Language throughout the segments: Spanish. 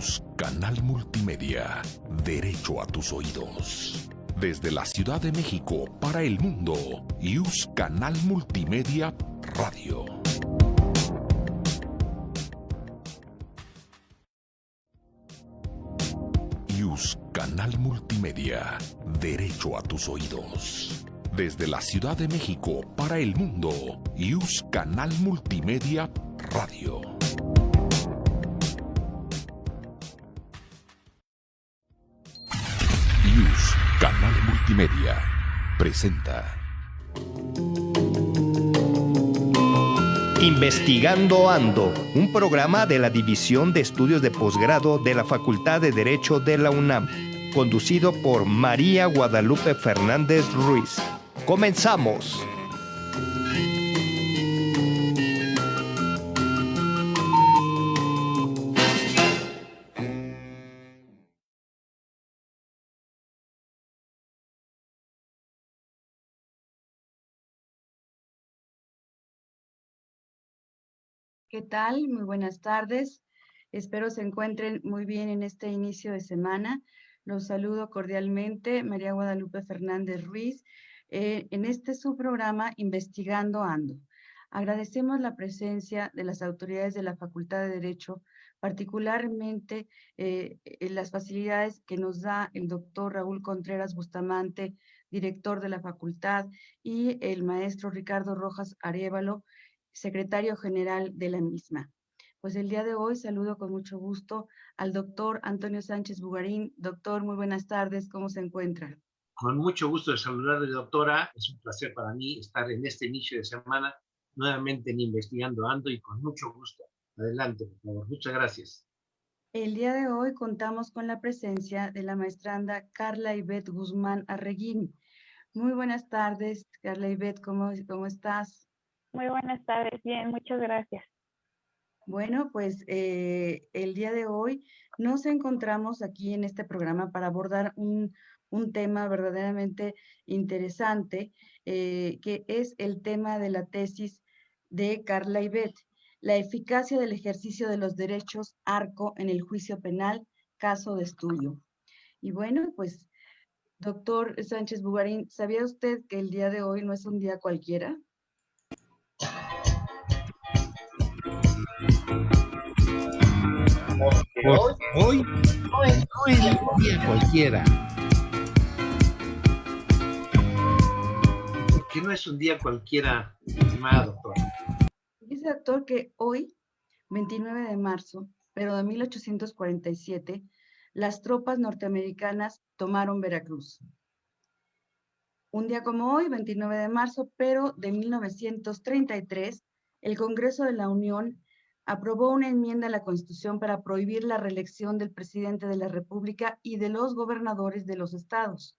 IUS Canal Multimedia. Derecho a tus oídos. Desde la Ciudad de México para el mundo, IUS Canal Multimedia Radio. IUS Canal Multimedia. Derecho a tus oídos. Desde la Ciudad de México para el mundo, IUS Canal Multimedia Radio. IUS Canal Multimedia presenta Investigando Ando, un programa de la División de Estudios de Posgrado de la Facultad de Derecho de la UNAM, conducido por María Guadalupe Fernández Ruiz. ¡Comenzamos! ¿Qué tal? Muy buenas tardes. Espero se encuentren muy bien en este inicio de semana. Los saludo cordialmente, María Guadalupe Fernández Ruiz, en este su programa Investigando Ando. Agradecemos la presencia de las autoridades de la Facultad de Derecho, particularmente en las facilidades que nos da el doctor Raúl Contreras Bustamante, director de la facultad, y el maestro Ricardo Rojas Arévalo, secretario general de la misma. Pues el día de hoy saludo con mucho gusto al doctor Antonio Sánchez Bugarín. Doctor, muy buenas tardes, ¿cómo se encuentra? Con mucho gusto de saludarle, doctora. Es un placer para mí estar en este inicio de semana nuevamente en Investigando Ando y con mucho gusto. Adelante, por favor. Muchas gracias. El día de hoy contamos con la presencia de la maestranda Carla Ivette Guzmán Arreguín. Muy buenas tardes, Carla Ivette, ¿cómo estás? Muy buenas tardes, bien, muchas gracias. Bueno, pues el día de hoy nos encontramos aquí en este programa para abordar un tema verdaderamente interesante, que es el tema de la tesis de Carla Ivette, la eficacia del ejercicio de los derechos ARCO en el juicio penal, caso de estudio. Y bueno, pues, doctor Sánchez Bugarín, ¿sabía usted que el día de hoy no es un día cualquiera? Hoy no es un día cualquiera. Que no es un día cualquiera, estimada doctora. Dice, doctor, que hoy, 29 de marzo, pero de 1847, las tropas norteamericanas tomaron Veracruz. Un día como hoy, 29 de marzo, pero de 1933, el Congreso de la Unión aprobó una enmienda a la Constitución para prohibir la reelección del presidente de la República y de los gobernadores de los estados.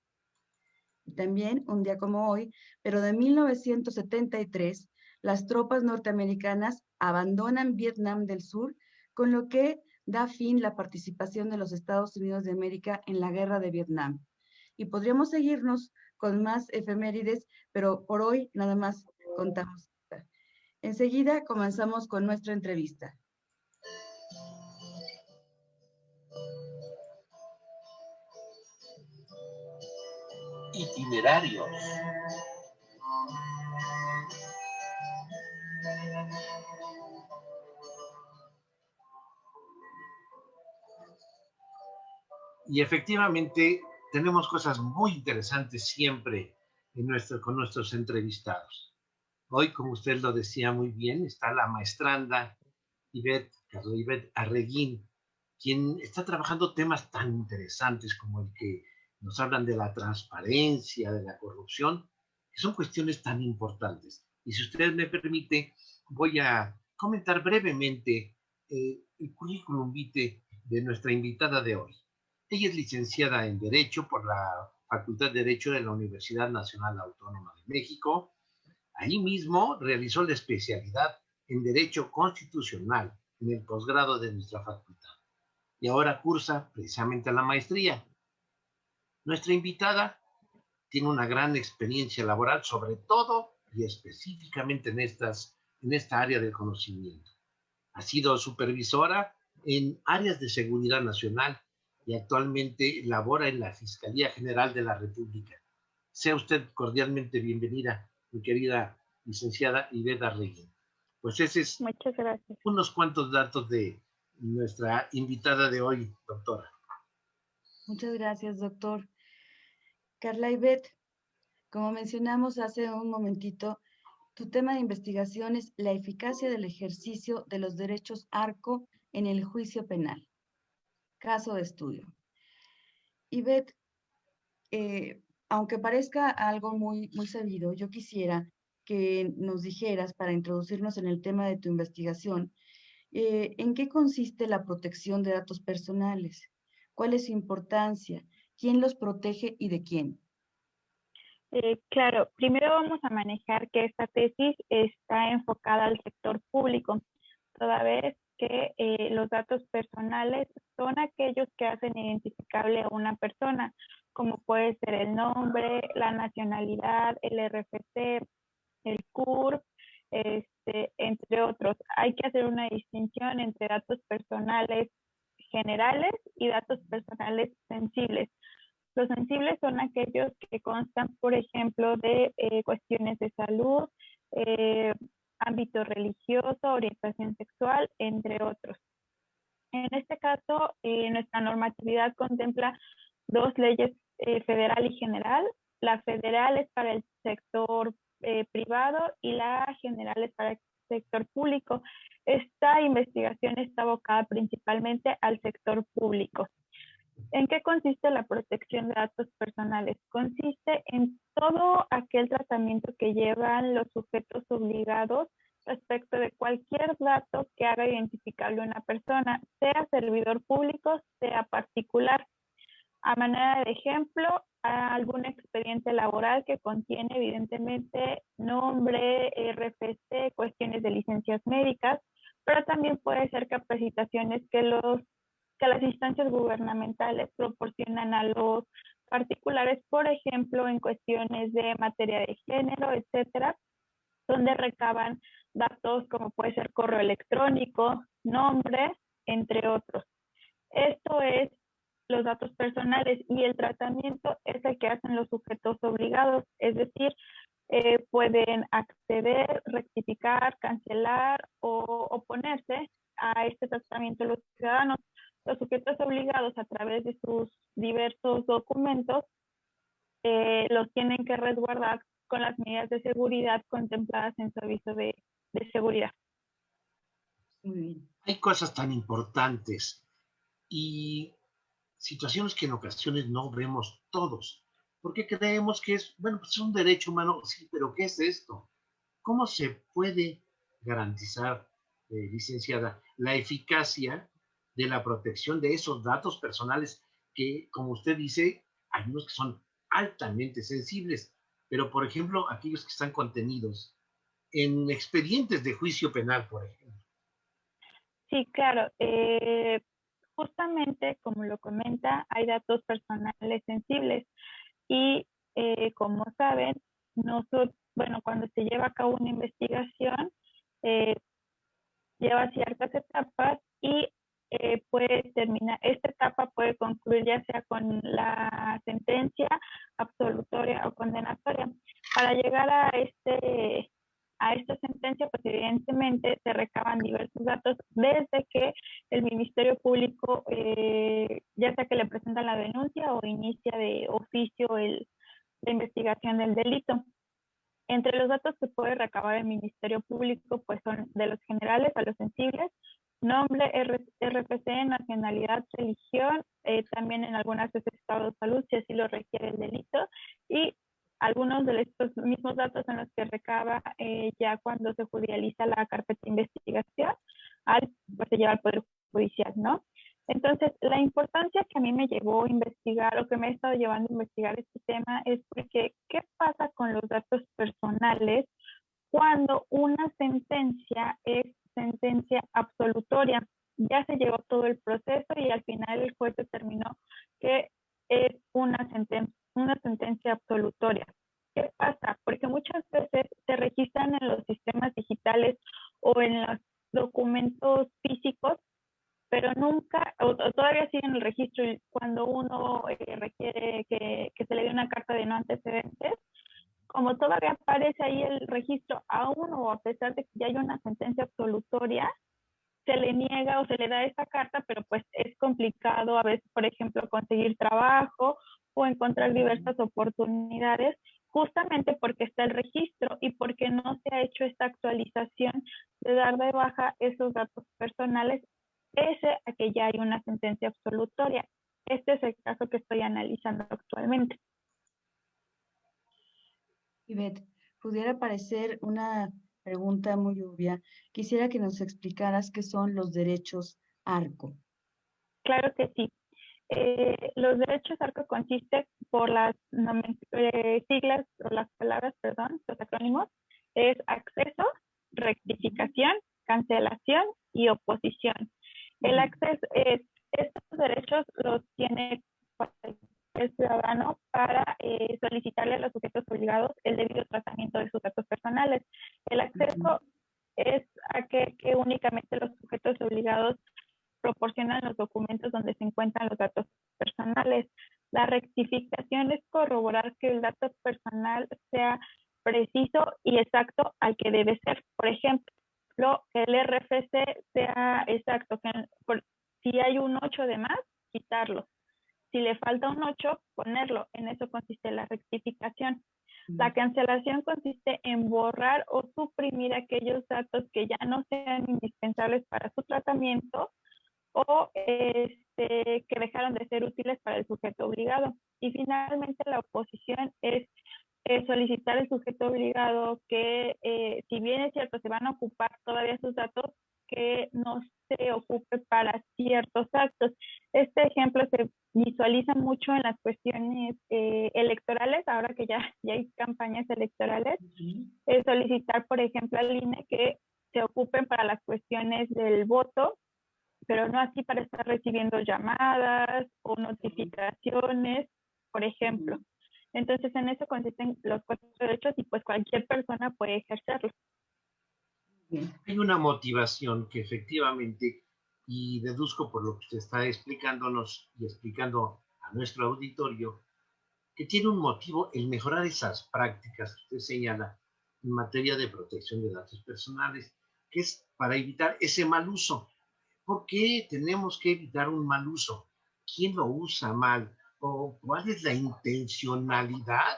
Y también, un día como hoy, pero de 1973, las tropas norteamericanas abandonan Vietnam del Sur, con lo que da fin la participación de los Estados Unidos de América en la Guerra de Vietnam. Y podríamos seguirnos con más efemérides, pero por hoy nada más contamos. Enseguida comenzamos con nuestra entrevista. Itinerarios. Y efectivamente tenemos cosas muy interesantes siempre con nuestros entrevistados. Hoy, como usted lo decía muy bien, está la maestranda Carla Ivette Arreguín, quien está trabajando temas tan interesantes como el que nos hablan de la transparencia, de la corrupción, que son cuestiones tan importantes. Y si usted me permite, voy a comentar brevemente el currículum vitae de nuestra invitada de hoy. Ella es licenciada en Derecho por la Facultad de Derecho de la Universidad Nacional Autónoma de México. Ahí mismo realizó la especialidad en Derecho Constitucional en el posgrado de nuestra facultad. Y ahora cursa precisamente la maestría. Nuestra invitada tiene una gran experiencia laboral, sobre todo y específicamente en esta área del conocimiento. Ha sido supervisora en áreas de seguridad nacional y actualmente labora en la Fiscalía General de la República. Sea usted cordialmente bienvenida, mi querida licenciada Ivette Arregui. Pues ese es Muchas gracias. unos cuantos datos de nuestra invitada de hoy, doctora. Muchas gracias, doctor. Carla Ivette, como mencionamos hace un momentito, tu tema de investigación es la eficacia del ejercicio de los derechos ARCO en el juicio penal. Caso de estudio. Ivette, aunque parezca algo muy sabido, yo quisiera que nos dijeras, para introducirnos en el tema de tu investigación, ¿en qué consiste la protección de datos personales? ¿Cuál es su importancia? ¿Quién los protege y de quién? Claro, primero vamos a manejar que esta tesis está enfocada al sector público, toda vez que los datos personales son aquellos que hacen identificable a una persona, como puede ser el nombre, la nacionalidad, el RFC, el CURP, entre otros. Hay que hacer una distinción entre datos personales generales y datos personales sensibles. Los sensibles son aquellos que constan, por ejemplo, de cuestiones de salud, ámbito religioso, orientación sexual, entre otros. En este caso, nuestra normatividad contempla dos leyes, federal y general. La federal es para el sector privado y la general es para el sector público. Esta investigación está abocada principalmente al sector público. ¿En qué consiste la protección de datos personales? Consiste en todo aquel tratamiento que llevan los sujetos obligados respecto de cualquier dato que haga identificable a una persona, sea servidor público, sea particular. A manera de ejemplo, algún expediente laboral que contiene evidentemente nombre, RFC, cuestiones de licencias médicas, pero también puede ser capacitaciones que las instancias gubernamentales proporcionan a los particulares, por ejemplo, en cuestiones de materia de género, etcétera, donde recaban datos como puede ser correo electrónico, nombre, entre otros. Esto es los datos personales y el tratamiento es el que hacen los sujetos obligados, es decir, pueden acceder, rectificar, cancelar o oponerse a este tratamiento los ciudadanos. Los sujetos obligados a través de sus diversos documentos los tienen que resguardar con las medidas de seguridad contempladas en su aviso de seguridad. Muy bien. Hay cosas tan importantes y situaciones que en ocasiones no vemos todos, porque creemos que es, bueno, pues es un derecho humano, sí, pero ¿qué es esto? ¿Cómo se puede garantizar, licenciada, la eficacia de la protección de esos datos personales que, como usted dice, hay unos que son altamente sensibles, pero por ejemplo, aquellos que están contenidos en expedientes de juicio penal, por ejemplo? Sí, claro. Justamente, como lo comenta, hay datos personales sensibles y, como saben, cuando se lleva a cabo una investigación, lleva ciertas etapas y puede terminar, esta etapa puede concluir ya sea con la sentencia absolutoria o condenatoria. Para llegar a esta sentencia, pues evidentemente se recaban diversos datos desde que el Ministerio Público, ya sea que le presentan la denuncia o inicia de oficio la investigación del delito. Entre los datos que puede recabar el Ministerio Público, pues son de los generales a los sensibles, nombre, RFC, nacionalidad, religión, también en algunas veces estado de salud, si así lo requiere el delito, y algunos de estos mismos datos son los que recaba ya cuando se judicializa la carpeta de investigación, pues se lleva al Poder Judicial, ¿no? Entonces, la importancia que a mí me llevó a investigar o que me ha estado llevando a investigar este tema es porque, ¿qué pasa con los datos personales cuando una sentencia es sentencia absolutoria? Ya se llevó todo el proceso y al final el juez determinó que es una sentencia absolutoria. ¿Qué pasa? Porque muchas veces se registran en los sistemas digitales o en los documentos físicos pero nunca, o todavía siguen el registro y cuando uno requiere que se le dé una carta de no antecedentes, como todavía aparece ahí el registro, aún o a pesar de que ya hay una sentencia absolutoria, se le niega o se le da esa carta, pero pues es complicado a veces, por ejemplo, conseguir trabajo o encontrar diversas oportunidades, justamente porque está el registro y porque no se ha hecho esta actualización de dar de baja esos datos personales, pese a que ya hay una sentencia absolutoria. Este es el caso que estoy analizando actualmente. Ivette, pudiera parecer una pregunta muy obvia. Quisiera que nos explicaras qué son los derechos ARCO. Claro que sí. Los derechos ARCO consisten por las siglas o las palabras, perdón, los acrónimos, es acceso, rectificación, cancelación y oposición. El acceso, estos derechos los tiene el ciudadano para solicitarle a los sujetos obligados el debido tratamiento de sus datos personales. El acceso es a que únicamente los sujetos obligados proporcionan los documentos donde se encuentran los datos personales. La rectificación es corroborar que el dato personal sea preciso y exacto al que debe ser. Por ejemplo, el RFC sea exacto, que si hay un 8 de más, quitarlo. Si le falta un 8, ponerlo. En eso consiste la rectificación. La cancelación consiste en borrar o suprimir aquellos datos que ya no sean indispensables para su tratamiento o que dejaron de ser útiles para el sujeto obligado. Y finalmente la oposición es solicitar al sujeto obligado que, si bien es cierto, se van a ocupar todavía sus datos, que no se ocupe para ciertos actos. Este ejemplo se visualiza mucho en las cuestiones electorales, ahora que ya hay campañas electorales, solicitar, por ejemplo, al INE que se ocupen para las cuestiones del voto, pero no así para estar recibiendo llamadas o notificaciones, por ejemplo. Entonces, en eso consisten los 4 derechos y pues cualquier persona puede ejercerlos. Hay una motivación que efectivamente, y deduzco por lo que usted está explicándonos y explicando a nuestro auditorio, que tiene un motivo el mejorar esas prácticas que usted señala en materia de protección de datos personales, que es para evitar ese mal uso. ¿Por qué tenemos que evitar un mal uso? ¿Quién lo usa mal? ¿O cuál es la intencionalidad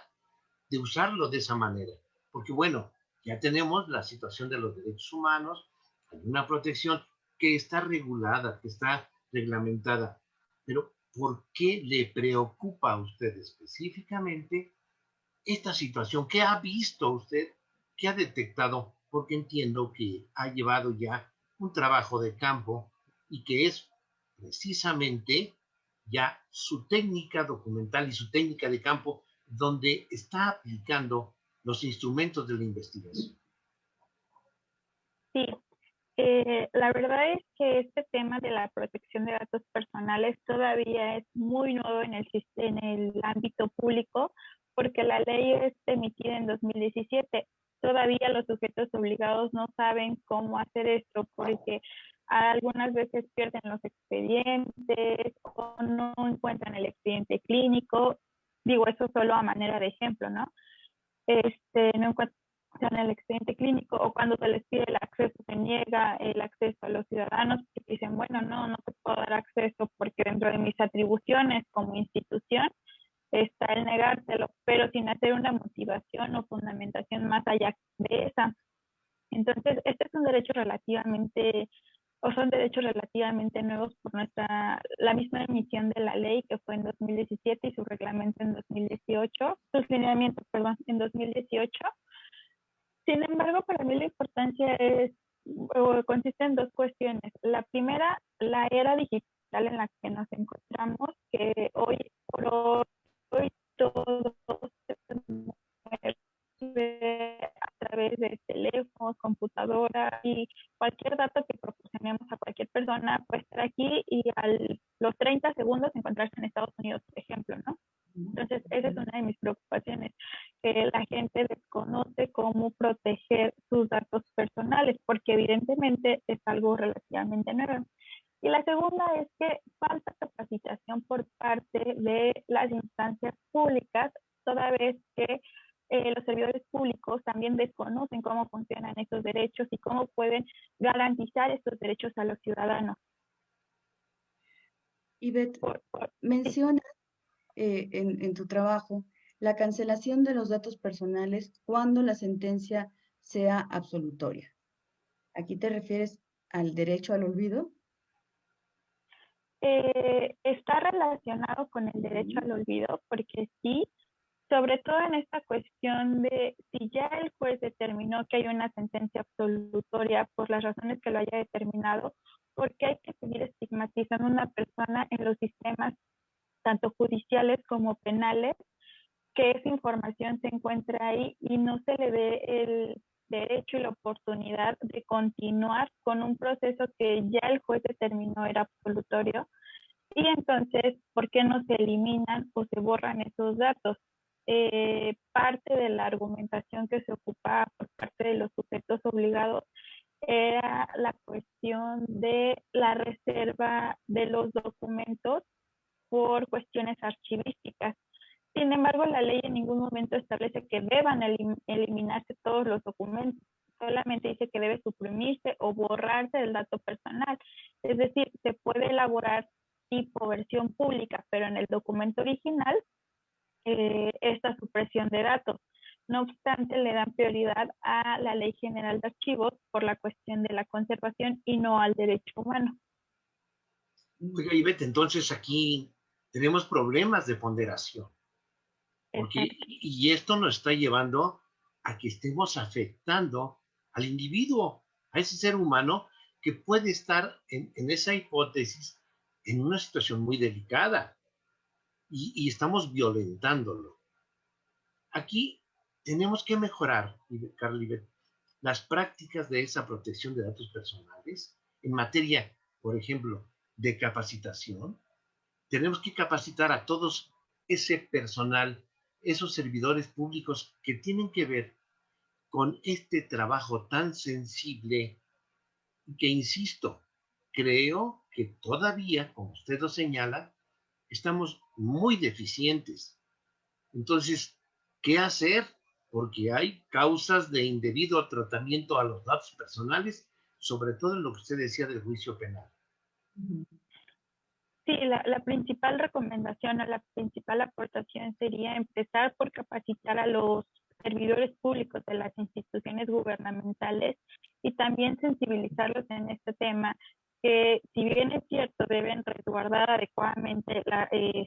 de usarlo de esa manera? Porque bueno, ya tenemos la situación de los derechos humanos, hay una protección que está regulada, que está reglamentada, pero ¿por qué le preocupa a usted específicamente esta situación? ¿Qué ha visto usted? ¿Qué ha detectado? Porque entiendo que ha llevado ya un trabajo de campo y que es precisamente ya su técnica documental y su técnica de campo donde está aplicando los instrumentos de la investigación. Sí, la verdad es que este tema de la protección de datos personales todavía es muy nuevo en el ámbito público, porque la ley es emitida en 2017. Todavía los sujetos obligados no saben cómo hacer esto, porque algunas veces pierden los expedientes o no encuentran el expediente clínico. Digo, eso solo a manera de ejemplo, ¿no? No encuentran el expediente clínico, o cuando se les pide el acceso, se niega el acceso a los ciudadanos, que dicen, bueno, no te puedo dar acceso porque dentro de mis atribuciones como institución está el negártelo, pero sin hacer una motivación o fundamentación más allá de esa. Entonces, este es un derecho relativamente, o son derechos relativamente nuevos por la misma emisión de la ley, que fue en 2017, y su reglamento en 2018, sus lineamientos, perdón, en 2018. Sin embargo, para mí la importancia consiste en 2 cuestiones. La primera, la era digital en la que nos encontramos, que hoy por hoy todo se mueve a través de teléfonos, computadoras, y cualquier dato que proporcionemos a cualquier persona puede estar aquí y a los 30 segundos encontrarse en Estados Unidos, por ejemplo, ¿no? Entonces, esa es una de mis preocupaciones, que la gente desconoce cómo proteger sus datos personales, porque evidentemente es algo relativamente nuevo. Y la segunda es que falta capacitación por parte de las instancias públicas, toda vez que los servidores públicos también desconocen cómo funcionan estos derechos y cómo pueden garantizar estos derechos a los ciudadanos. Ivette, mencionas en tu trabajo la cancelación de los datos personales cuando la sentencia sea absolutoria. ¿Aquí te refieres al derecho al olvido? Está relacionado con el derecho al olvido, porque sí, sobre todo en esta cuestión de si ya el juez determinó que hay una sentencia absolutoria por las razones que lo haya determinado, porque hay que seguir estigmatizando a una persona en los sistemas tanto judiciales como penales, que esa información se encuentra ahí y no se le dé el derecho y la oportunidad de continuar con un proceso que ya el juez determinó era absolutorio. Y entonces, ¿por qué no se eliminan o se borran esos datos? Parte de la argumentación que se ocupa por parte de los sujetos obligados era la cuestión de la reserva de los documentos por cuestiones archivísticas. Sin embargo, la ley en ningún momento establece que deban eliminarse todos los documentos. Solamente dice que debe suprimirse o borrarse el dato personal. Es decir, se puede elaborar tipo versión pública, pero en el documento original, esta supresión de datos. No obstante, le dan prioridad a la Ley General de Archivos por la cuestión de la conservación y no al derecho humano. Oiga, Ivette, entonces aquí tenemos problemas de ponderación. Porque, y esto nos está llevando a que estemos afectando al individuo, a ese ser humano que puede estar en esa hipótesis en una situación muy delicada y estamos violentándolo. Aquí tenemos que mejorar, Carly, las prácticas de esa protección de datos personales en materia, por ejemplo, de capacitación. Tenemos que capacitar a todos ese personal, esos servidores públicos que tienen que ver con este trabajo tan sensible que, insisto, creo que todavía, como usted lo señala, estamos muy deficientes. Entonces, ¿qué hacer? Porque hay causas de indebido tratamiento a los datos personales, sobre todo en lo que usted decía del juicio penal. Sí, la principal recomendación o la principal aportación sería empezar por capacitar a los servidores públicos de las instituciones gubernamentales y también sensibilizarlos en este tema, que si bien es cierto deben resguardar adecuadamente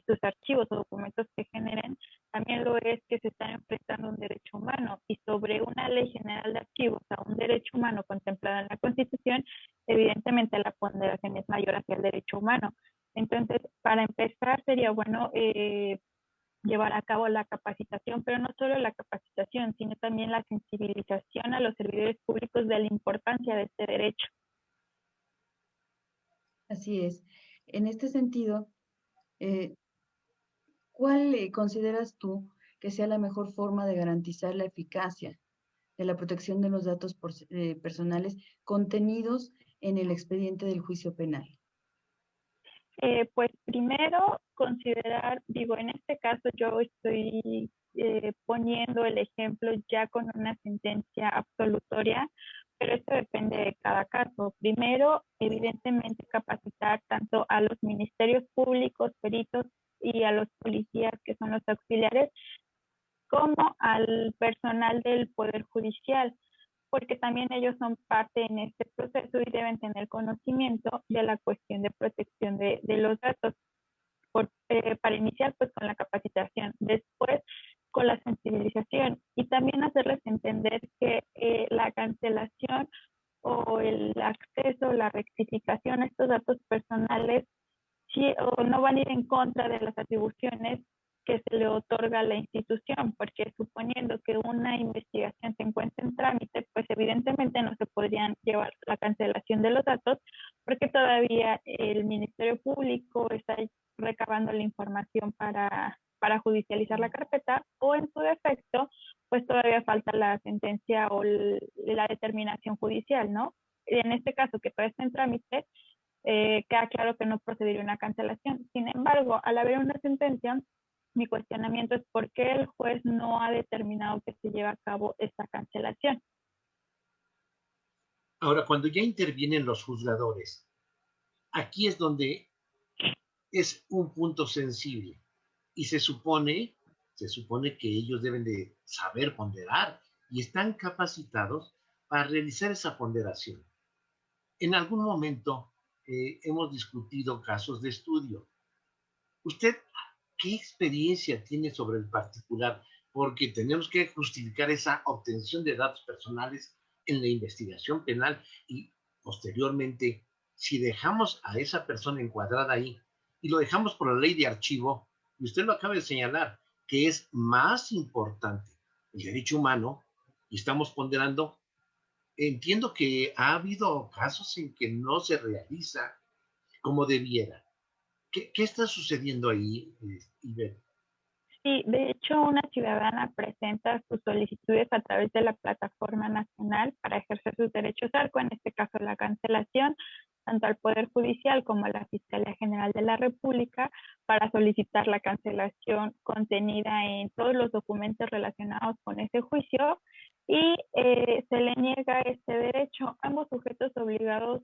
sus archivos o documentos que generen, también lo es que se están enfrentando a un derecho humano y sobre una ley general de archivos a un derecho humano contemplado en la Constitución, evidentemente la ponderación es mayor hacia el derecho humano. Entonces, para empezar, sería bueno llevar a cabo la capacitación, pero no solo la capacitación, sino también la sensibilización a los servidores públicos de la importancia de este derecho. Así es. En este sentido, ¿cuál consideras tú que sea la mejor forma de garantizar la eficacia de la protección de los datos personales contenidos en el expediente del juicio penal? Pues primero considerar, digo, en este caso yo estoy poniendo el ejemplo ya con una sentencia absolutoria, pero esto depende de cada caso. Primero, evidentemente, capacitar tanto a los ministerios públicos, peritos y a los policías, que son los auxiliares, como al personal del Poder Judicial, porque también ellos son parte en este proceso y deben tener conocimiento de la cuestión de protección de los datos. Para iniciar pues con la capacitación, después con la sensibilización y también hacerles entender que la cancelación o el acceso, la rectificación a estos datos personales sí, o no van a ir en contra de las atribuciones que se le otorga a la institución, porque suponiendo que una investigación se encuentra en trámite, pues evidentemente no se podrían llevar la cancelación de los datos, porque todavía el Ministerio Público está recabando la información para judicializar la carpeta, o en su defecto, pues todavía falta la sentencia o la determinación judicial, ¿no? En este caso, que todavía está en trámite, queda claro que no procedería una cancelación. Sin embargo, al haber una sentencia, mi cuestionamiento es por qué el juez no ha determinado que se lleve a cabo esta cancelación. Ahora, cuando ya intervienen los juzgadores, aquí es donde es un punto sensible y se supone que ellos deben de saber ponderar y están capacitados para realizar esa ponderación. En algún momento hemos discutido casos de estudio. ¿Usted qué experiencia tiene sobre el particular? Porque tenemos que justificar esa obtención de datos personales en la investigación penal y posteriormente, si dejamos a esa persona encuadrada ahí y lo dejamos por la ley de archivo, y usted lo acaba de señalar, que es más importante el derecho humano y estamos ponderando, entiendo que ha habido casos en que no se realiza como debiera. ¿Qué está sucediendo ahí, Iber? Sí, de hecho, una ciudadana presenta sus solicitudes a través de la Plataforma Nacional para ejercer sus derechos ARCO, en este caso la cancelación, tanto al Poder Judicial como a la Fiscalía General de la República, para solicitar la cancelación contenida en todos los documentos relacionados con ese juicio y se le niega este derecho. Ambos sujetos obligados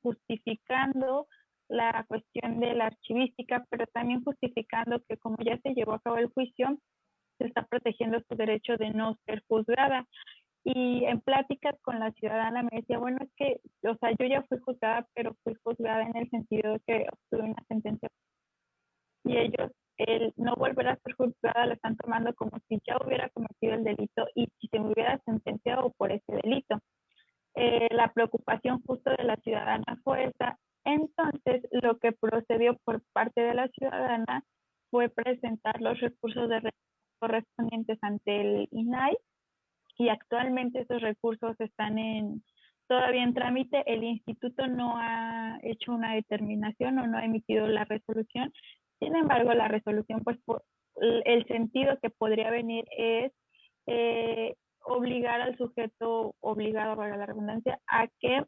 justificando la cuestión de la archivística, pero también justificando que como ya se llevó a cabo el juicio, se está protegiendo su derecho de no ser juzgada. Y en pláticas con la ciudadana me decía, bueno, es que, o sea, yo ya fui juzgada, pero fui juzgada en el sentido de que obtuve una sentencia. Y ellos, el no volver a ser juzgada, lo están tomando como si ya hubiera cometido el delito y si se me hubiera sentenciado por ese delito. La preocupación justo de la ciudadana fue esa. Entonces, lo que procedió por parte de la ciudadana fue presentar los recursos de correspondientes ante el INAI y actualmente esos recursos están todavía en trámite. El instituto no ha hecho una determinación o no ha emitido la resolución. Sin embargo, la resolución, pues, el sentido que podría venir es obligar al sujeto obligado, para la redundancia, a que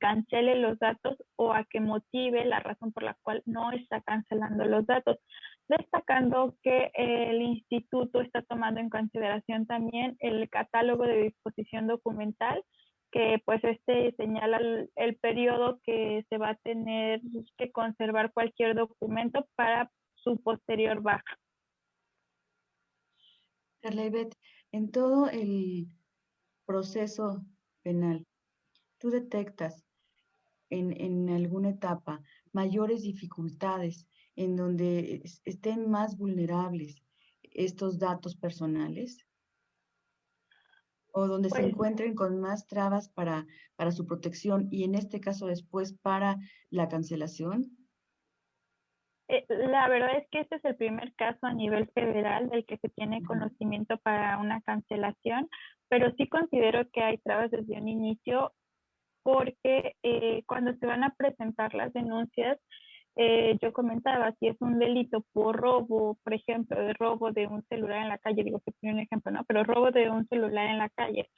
cancele los datos o a que motive la razón por la cual no está cancelando los datos, destacando que el instituto está tomando en consideración también el catálogo de disposición documental, que pues señala el periodo que se va a tener que conservar cualquier documento para su posterior baja. Carla Ivette, en todo el proceso penal, ¿tú detectas en alguna etapa mayores dificultades en donde estén más vulnerables estos datos personales? ¿O donde se Pues, encuentren con más trabas para su protección y en este caso después para la cancelación? la verdad es que este es el primer caso a nivel federal del que se tiene conocimiento para una cancelación, pero sí considero que hay trabas desde un inicio porque cuando se van a presentar las denuncias, yo comentaba, si es un delito por robo, por ejemplo, de robo de un celular en la calle, digo que tiene un ejemplo, ¿no? Pero robo de un celular en la calle,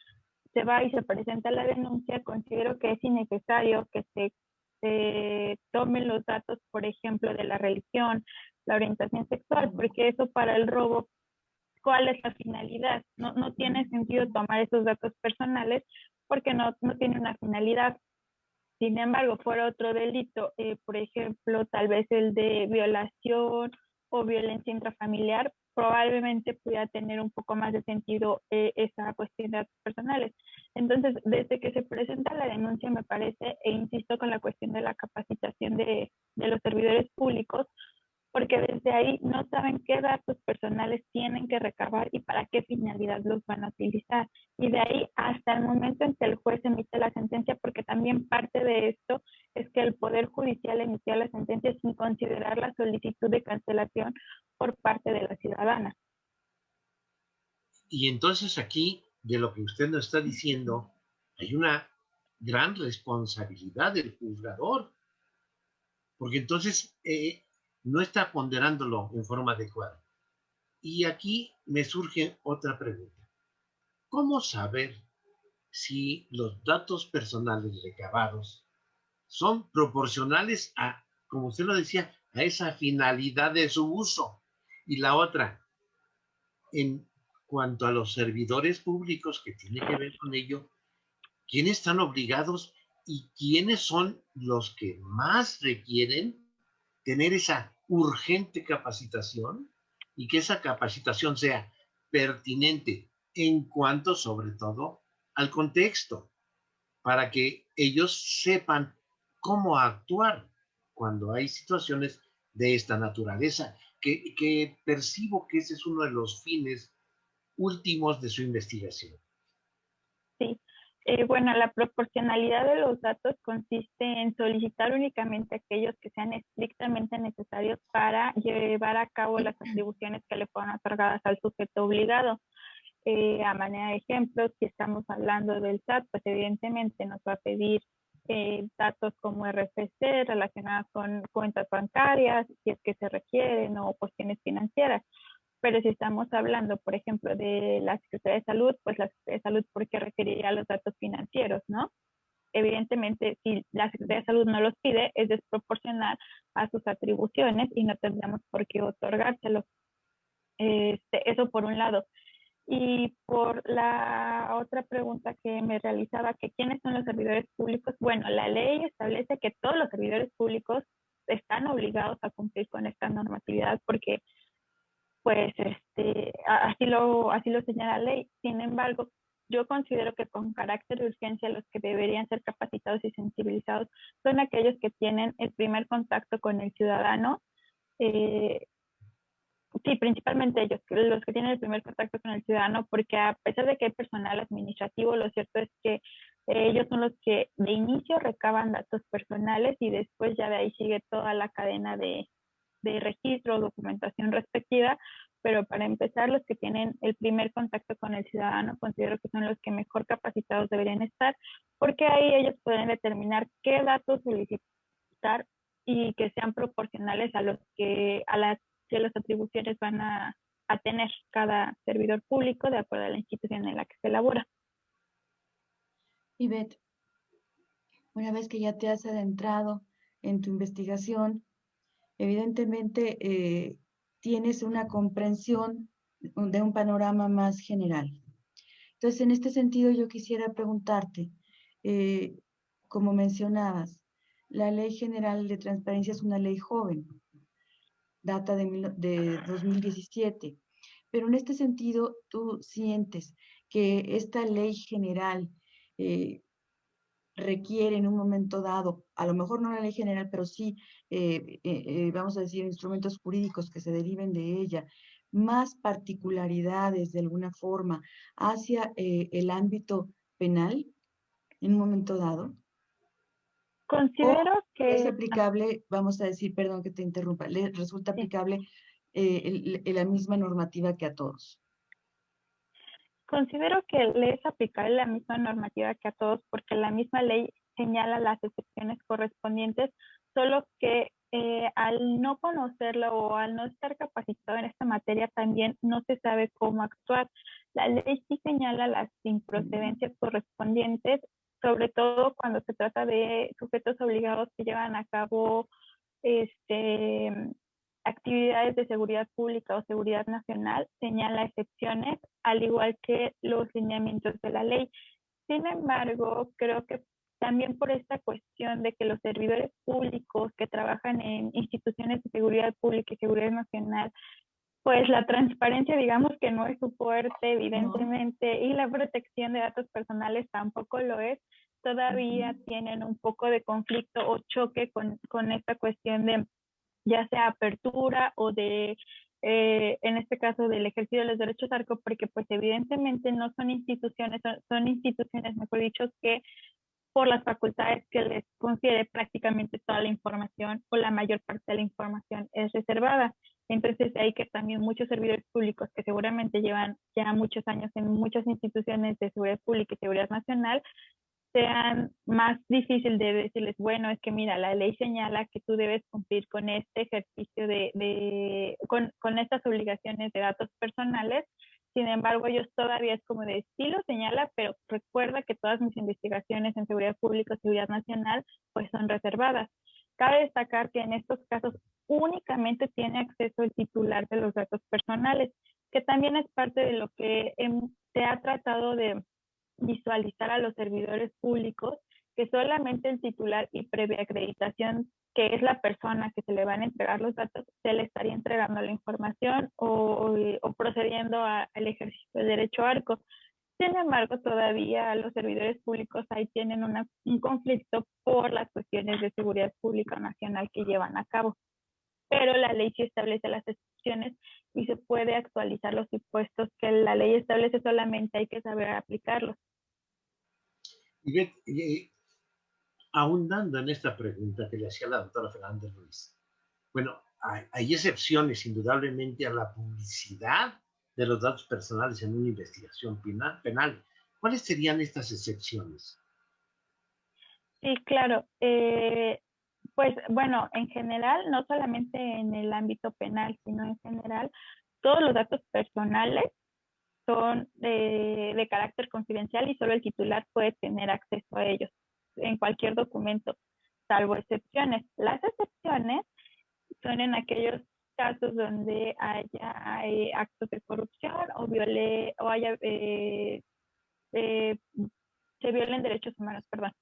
se va y se presenta la denuncia, considero que es innecesario que se tomen los datos, por ejemplo, de la religión, la orientación sexual, porque eso para el robo, ¿cuál es la finalidad? No tiene sentido tomar esos datos personales porque no tiene una finalidad. Sin embargo, fuera otro delito, por ejemplo, tal vez el de violación o violencia intrafamiliar, probablemente pudiera tener un poco más de sentido esa cuestión de datos personales. Entonces, desde que se presenta la denuncia, me parece, e insisto con la cuestión de la capacitación de los servidores públicos, porque desde ahí no saben qué datos personales tienen que recabar y para qué finalidad los van a utilizar. Y de ahí hasta el momento en que el juez emite la sentencia, porque también parte de esto es que el Poder Judicial emitió la sentencia sin considerar la solicitud de cancelación por parte de la ciudadana. Y entonces aquí, de lo que usted nos está diciendo, hay una gran responsabilidad del juzgador, porque entonces no está ponderándolo en forma adecuada. Y aquí me surge otra pregunta. ¿Cómo saber si los datos personales recabados son proporcionales a, como usted lo decía, a esa finalidad de su uso. Y la otra, en cuanto a los servidores públicos que tiene que ver con ello, ¿quiénes están obligados y quiénes son los que más requieren tener esa urgente capacitación y que esa capacitación sea pertinente en cuanto, sobre todo, al contexto, para que ellos sepan cómo actuar cuando hay situaciones de esta naturaleza, que percibo que ese es uno de los fines últimos de su investigación. Sí. Bueno, la proporcionalidad de los datos consiste en solicitar únicamente aquellos que sean estrictamente necesarios para llevar a cabo las atribuciones que le fueron otorgadas al sujeto obligado. A manera de ejemplo, si estamos hablando del SAT, pues evidentemente nos va a pedir datos como RFC relacionados con cuentas bancarias, si es que se requieren, o cuestiones financieras. Pero si estamos hablando, por ejemplo, de la Secretaría de Salud, pues la Secretaría de Salud, ¿por qué requeriría los datos financieros, no? Evidentemente, si la Secretaría de Salud no los pide, es desproporcional a sus atribuciones y no tendríamos por qué otorgárselos. Eso por un lado. Y por la otra pregunta que me realizaba, que quiénes son los servidores públicos, bueno, la ley establece que todos los servidores públicos están obligados a cumplir con esta normatividad porque pues así lo señala la ley. Sin embargo, yo considero que con carácter de urgencia los que deberían ser capacitados y sensibilizados son aquellos que tienen el primer contacto con el ciudadano. Sí, principalmente ellos, los que tienen el primer contacto con el ciudadano, porque a pesar de que hay personal administrativo, lo cierto es que ellos son los que de inicio recaban datos personales y después ya de ahí sigue toda la cadena de registro o documentación respectiva, pero para empezar, los que tienen el primer contacto con el ciudadano considero que son los que mejor capacitados deberían estar, porque ahí ellos pueden determinar qué datos solicitar y que sean proporcionales a las atribuciones van a tener cada servidor público de acuerdo a la institución en la que se elabora. Ivette, una vez que ya te has adentrado en tu investigación, evidentemente tienes una comprensión de un panorama más general. Entonces, en este sentido, yo quisiera preguntarte, como mencionabas, la Ley General de Transparencia es una ley joven, data de 2017, pero en este sentido, ¿tú sientes que esta ley general requiere en un momento dado, a lo mejor no una ley general, pero sí, vamos a decir, instrumentos jurídicos que se deriven de ella, más particularidades de alguna forma hacia el ámbito penal en un momento dado? Considero ¿O es que aplicable, vamos a decir, perdón que te interrumpa, le resulta aplicable la misma normativa que a todos? Considero que le es aplicable la misma normativa que a todos porque la misma ley señala las excepciones correspondientes, solo que al no conocerlo o al no estar capacitado en esta materia también no se sabe cómo actuar. La ley sí señala las improcedencias correspondientes, sobre todo cuando se trata de sujetos obligados que llevan a cabo actividades de seguridad pública o seguridad nacional, señala excepciones, al igual que los lineamientos de la ley. Sin embargo, creo que también por esta cuestión de que los servidores públicos que trabajan en instituciones de seguridad pública y seguridad nacional, pues la transparencia, digamos que no es su fuerte, evidentemente, y la protección de datos personales tampoco lo es, todavía tienen un poco de conflicto o choque con esta cuestión de ya sea apertura o de, en este caso, del ejercicio de los derechos ARCO, porque pues evidentemente no son instituciones, son instituciones, mejor dicho, que por las facultades que les confiere prácticamente toda la información o la mayor parte de la información es reservada. Entonces hay que también muchos servidores públicos que seguramente llevan ya muchos años en muchas instituciones de seguridad pública y seguridad nacional, sean más difícil de decirles, bueno, es que mira, la ley señala que tú debes cumplir con este ejercicio con estas obligaciones de datos personales, Sin embargo, ellos todavía es como de sí lo señala, pero recuerda que todas mis investigaciones en seguridad pública o seguridad nacional pues son reservadas. Cabe destacar que en estos casos únicamente tiene acceso el titular de los datos personales, que también es parte de lo que se ha tratado de visualizar a los servidores públicos, que solamente el titular y previa acreditación, que es la persona que se le van a entregar los datos, se le estaría entregando la información o procediendo al ejercicio del derecho a arco. Sin embargo, todavía los servidores públicos ahí tienen un conflicto por las cuestiones de seguridad pública nacional que llevan a cabo. Pero la ley sí establece las excepciones y se puede actualizar los supuestos que la ley establece, solamente hay que saber aplicarlos. Y ahondando en esta pregunta que le hacía la doctora Fernández Ruiz, bueno, hay excepciones indudablemente a la publicidad de los datos personales en una investigación penal. ¿Cuáles serían estas excepciones? Sí, claro. Pues bueno, en general, no solamente en el ámbito penal, sino en general, todos los datos personales son de carácter confidencial y solo el titular puede tener acceso a ellos en cualquier documento, salvo excepciones. Las excepciones son en aquellos casos donde haya actos de corrupción o haya se violen derechos humanos, perdón.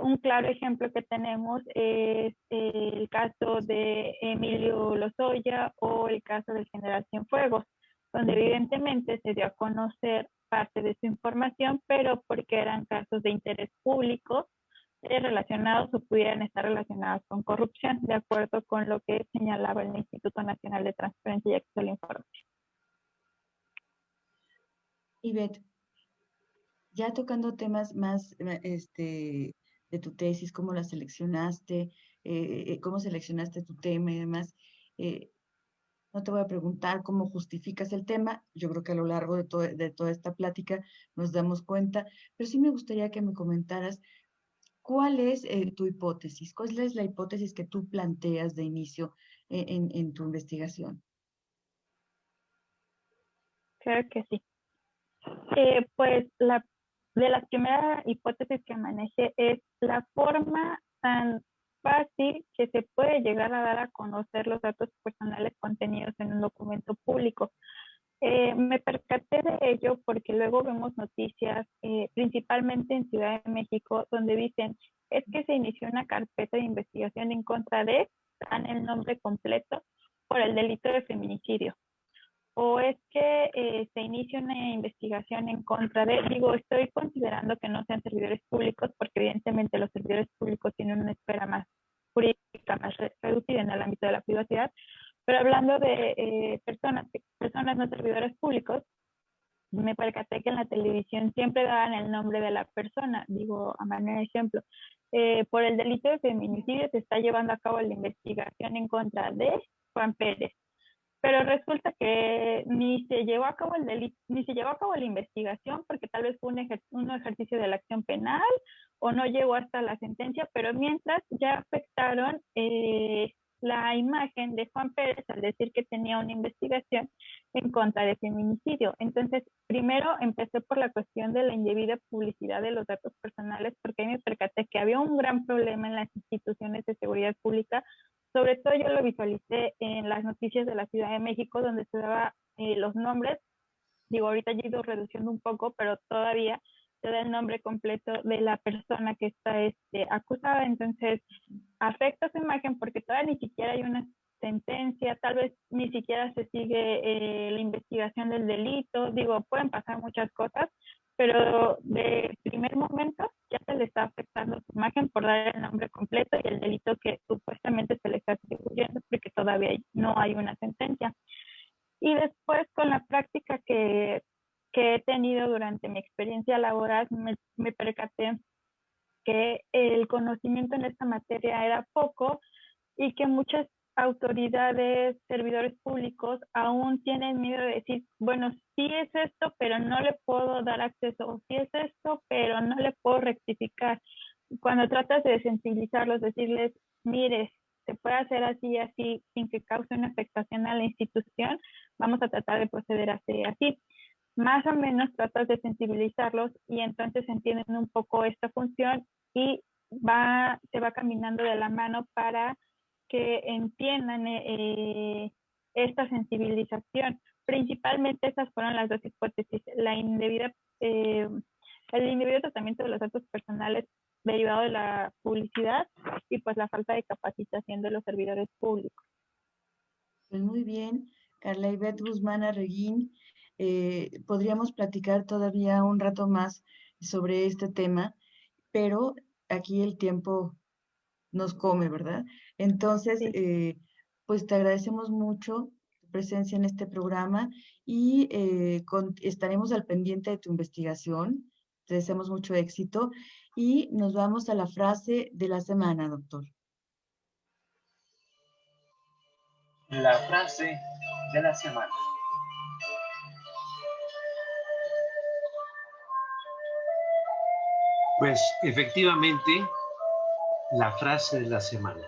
Un claro ejemplo que tenemos es el caso de Emilio Lozoya o el caso del general Cienfuegos, donde evidentemente se dio a conocer parte de su información, pero porque eran casos de interés público relacionados o pudieran estar relacionados con corrupción, de acuerdo con lo que señalaba el Instituto Nacional de Transparencia y Acceso a la Información. Ivette, ya tocando temas más de tu tesis, cómo la seleccionaste, cómo seleccionaste tu tema y demás, no te voy a preguntar cómo justificas el tema, yo creo que a lo largo de toda esta plática nos damos cuenta, pero sí me gustaría que me comentaras cuál es tu hipótesis, cuál es la hipótesis que tú planteas de inicio en tu investigación. Creo que sí. Pues de las primeras hipótesis que manejé es la forma tan fácil que se puede llegar a dar a conocer los datos personales contenidos en un documento público. Me percaté de ello porque luego vemos noticias, principalmente en Ciudad de México, donde dicen, es que se inició una carpeta de investigación en contra de, dan el nombre completo, por el delito de feminicidio. O es que se inicia una investigación en contra de, estoy considerando que no sean servidores públicos, porque evidentemente los servidores públicos tienen una esfera más jurídica, más reducida en el ámbito de la privacidad, pero hablando de personas no servidores públicos, me percaté que en la televisión siempre daban el nombre de la persona, a manera de ejemplo. Por el delito de feminicidio se está llevando a cabo la investigación en contra de Juan Pérez. Pero resulta que ni se llevó a cabo el delito, ni se llevó a cabo la investigación, porque tal vez fue un ejercicio de la acción penal o no llegó hasta la sentencia, pero mientras ya afectaron la imagen de Juan Pérez al decir que tenía una investigación en contra de feminicidio. Entonces, primero empecé por la cuestión de la indebida publicidad de los datos personales, porque ahí me percaté que había un gran problema en las instituciones de seguridad pública. Sobre todo yo lo visualicé en las noticias de la Ciudad de México, donde se daba los nombres. Ahorita ya he ido reduciendo un poco, pero todavía se da el nombre completo de la persona que está acusada. Entonces, afecta su imagen porque todavía ni siquiera hay una sentencia, tal vez ni siquiera se sigue la investigación del delito. Pueden pasar muchas cosas, pero de primer momento ya se le está afectando su imagen por dar el nombre completo y el delito que supuestamente se le está atribuyendo, porque todavía no hay una sentencia. Y después, con la práctica que he tenido durante mi experiencia laboral, me percaté que el conocimiento en esta materia era poco y que muchas autoridades, servidores públicos aún tienen miedo de decir, bueno, sí es esto, pero no le puedo dar acceso, o sí es esto, pero no le puedo rectificar. Cuando tratas de sensibilizarlos, decirles, mire, se puede hacer así y así sin que cause una afectación a la institución, vamos a tratar de proceder así. Más o menos tratas de sensibilizarlos y entonces entienden un poco esta función y se va caminando de la mano para que entiendan esta sensibilización. Principalmente esas fueron las dos hipótesis, el indebido tratamiento de los datos personales derivado de la publicidad y pues la falta de capacitación de los servidores públicos. Pues muy bien, Carla Ivette Guzmán Arreguín, podríamos platicar todavía un rato más sobre este tema, pero aquí el tiempo nos come, ¿verdad? Entonces, Sí. pues te agradecemos mucho tu presencia en este programa y estaremos al pendiente de tu investigación. Te deseamos mucho éxito y nos vamos a la frase de la semana, doctor. La frase de la semana. Pues efectivamente, la frase de la semana.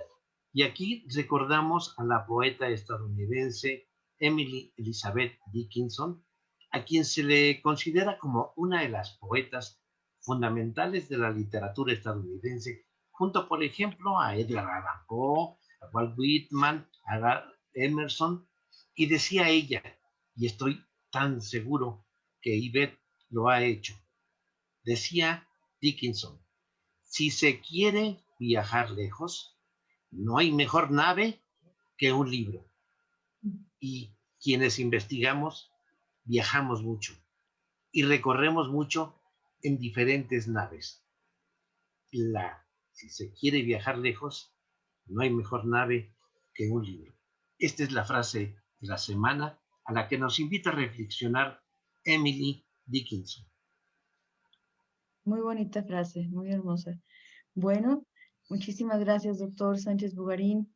Y aquí recordamos a la poeta estadounidense Emily Elizabeth Dickinson, a quien se le considera como una de las poetas fundamentales de la literatura estadounidense, junto, por ejemplo, a Edgar Allan Poe, a Walt Whitman, a Emerson, y decía ella, y estoy tan seguro que Ivette lo ha hecho, decía Dickinson, si se quiere viajar lejos, no hay mejor nave que un libro. Y quienes investigamos, viajamos mucho y recorremos mucho en diferentes naves. Si se quiere viajar lejos, no hay mejor nave que un libro. Esta es la frase de la semana a la que nos invita a reflexionar Emily Dickinson. Muy bonita frase, muy hermosa. Bueno, muchísimas gracias, doctor Sánchez Bugarín.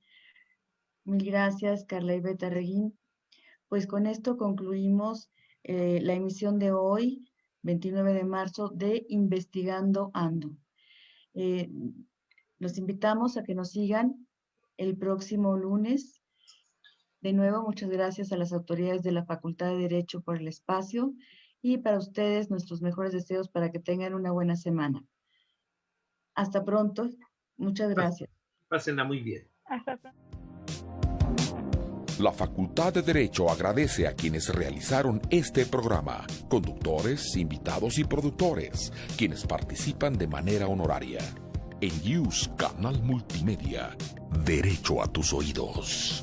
Mil gracias, Carla Ivette Arreguín. Pues con esto concluimos la emisión de hoy, 29 de marzo, de Investigando Ando. Los invitamos a que nos sigan el próximo lunes. De nuevo, muchas gracias a las autoridades de la Facultad de Derecho por el espacio y para ustedes nuestros mejores deseos para que tengan una buena semana. Hasta pronto. Muchas gracias. Pásenla muy bien. Hasta pronto. La Facultad de Derecho agradece a quienes realizaron este programa, conductores, invitados y productores, quienes participan de manera honoraria. En News Canal Multimedia, Derecho a tus oídos.